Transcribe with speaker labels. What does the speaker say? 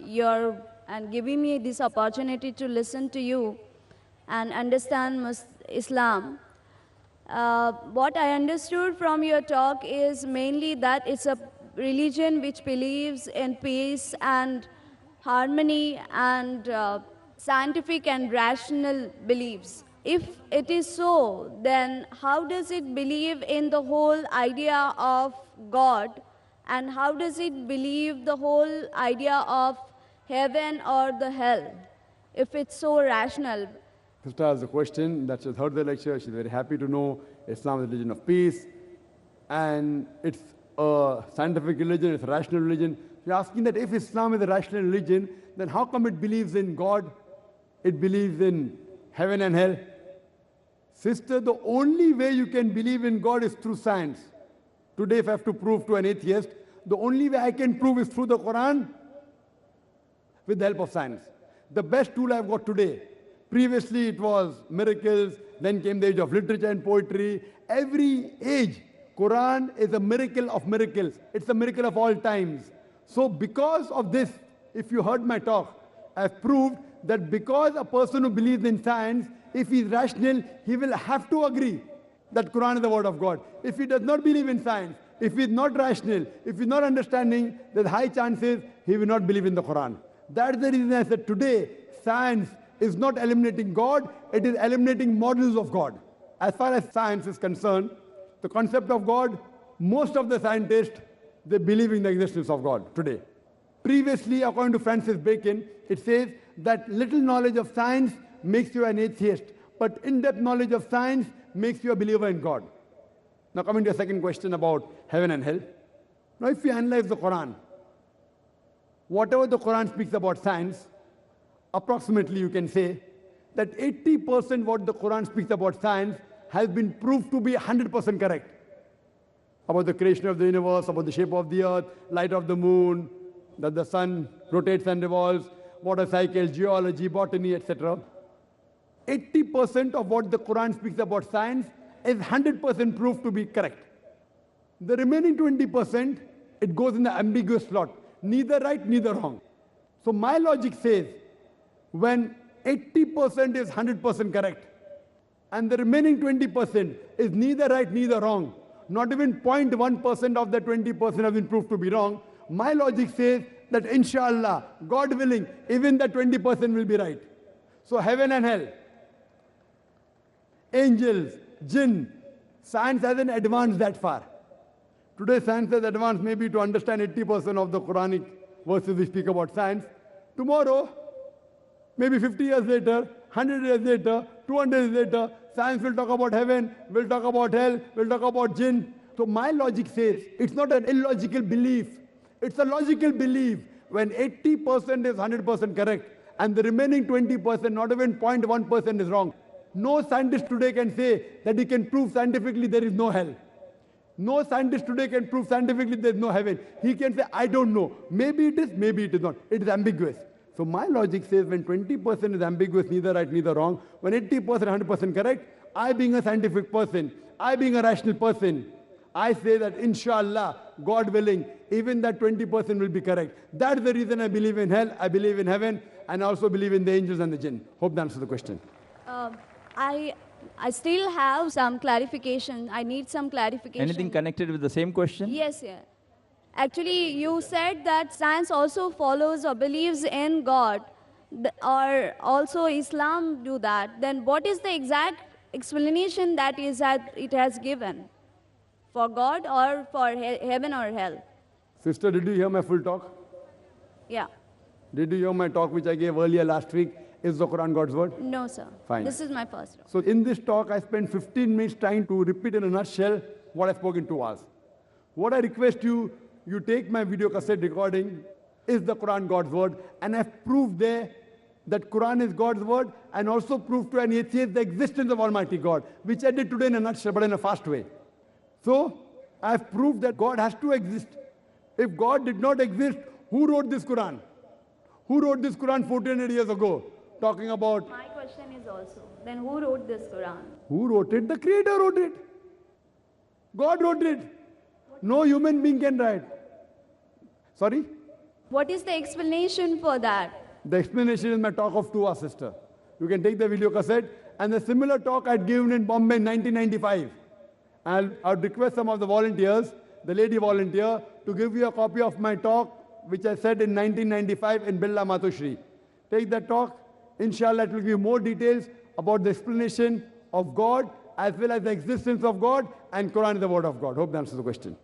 Speaker 1: your and giving me this opportunity to listen to you and understand Islam. What I understood from your talk is mainly that it's a religion which believes in peace and harmony and scientific and rational beliefs. If it is so, then how does it believe in the whole idea of God, and how does it believe the whole idea of heaven or the hell, if it's so rational?
Speaker 2: Sister has a question that she's heard the lecture. She's very happy to know Islam is a religion of peace. And it's a scientific religion, it's a rational religion. She's asking that if Islam is a rational religion, then how come it believes in God? It believes in heaven and hell. Sister, the only way you can believe in God is through science. Today, if I have to prove to an atheist, the only way I can prove is through the Quran with the help of science. The best tool I've got today. Previously, it was miracles. Then came the age of literature and poetry. Every age, Quran is a miracle of miracles. It's a miracle of all times. So because of this, if you heard my talk, I've proved that because a person who believes in science, if he's rational, he will have to agree that Quran is the word of God. If he does not believe in science, if he's not rational, if he's not understanding, there's high chances he will not believe in the Quran. That's the reason I said today, science is not eliminating God, it is eliminating models of God. As far as science is concerned, the concept of God, most of the scientists, they believe in the existence of God today. Previously, according to Francis Bacon, it says that little knowledge of science makes you an atheist, but in-depth knowledge of science makes you a believer in God. Now coming to a second question about heaven and hell. Now if we analyze the Quran, whatever the Quran speaks about science, approximately you can say that 80% what the Quran speaks about science has been proved to be 100% correct. About the creation of the universe, about the shape of the earth, light of the moon, that the sun rotates and revolves, water cycles, geology, botany, etc. 80% of what the Quran speaks about science is 100% proved to be correct. The remaining 20%, it goes in the ambiguous slot. Neither right, neither wrong. So my logic says, when 80% is 100% correct, and the remaining 20% is neither right, neither wrong, not even 0.1% of the 20% have been proved to be wrong, my logic says that inshallah, God willing, even the 20% will be right. So heaven and hell, angels, jinn, science hasn't advanced that far. Today science has advanced maybe to understand 80% of the Quranic verses we speak about science. Tomorrow, maybe 50 years later, 100 years later, 200 years later, science will talk about heaven, will talk about hell, will talk about jinn. So my logic says, it's not an illogical belief. It's a logical belief. When 80% is 100% correct, and the remaining 20%, not even 0.1% is wrong. No scientist today can say that he can prove scientifically there is no hell. No scientist today can prove scientifically there is no heaven. He can say, I don't know. Maybe it is, maybe it is not. It is ambiguous. So my logic says when 20% is ambiguous, neither right, neither wrong, when 80%, 100% correct, I being a scientific person, I being a rational person, I say that inshallah, God willing, even that 20% will be correct. That's the reason I believe in hell, I believe in heaven, and I also believe in the angels and the jinn. Hope that answers the question.
Speaker 1: I still have some clarification. I need some clarification.
Speaker 3: Anything connected with the same question?
Speaker 1: Yes, yeah. Actually, you said that science also follows or believes in God, or also Islam do that. Then what is the exact explanation that it has given? For God or for heaven or hell?
Speaker 2: Sister, did you hear my full talk?
Speaker 1: Yeah.
Speaker 2: Did you hear my talk which I gave earlier last week? Is the Quran God's word?
Speaker 1: No, sir.
Speaker 2: Fine.
Speaker 1: This is my first talk.
Speaker 2: So in this talk, I spent 15 minutes trying to repeat in a nutshell what I spoke in 2 hours. What I request you, you take my video cassette recording, is the Quran God's word? And I've proved there that Quran is God's word, and also proved to an atheist the existence of Almighty God, which I did today in a nutshell, but in a fast way. So I've proved that God has to exist. If God did not exist, who wrote this Quran? Who wrote this Quran 1400 years ago? Talking about...
Speaker 1: My question is also, then who wrote this Quran?
Speaker 2: Who wrote it? The Creator wrote it. God wrote it. No human being can write. Sorry?
Speaker 1: What is the explanation for that?
Speaker 2: The explanation is my talk of to our sister. You can take the video cassette. And the similar talk I'd given in Bombay in 1995. And I'd request some of the volunteers, the lady volunteer, to give you a copy of my talk, which I said in 1995 in Billa Matushri. Take that talk. Inshallah, it will give you more details about the explanation of God, as well as the existence of God, and Quran is the word of God. Hope that answers the question.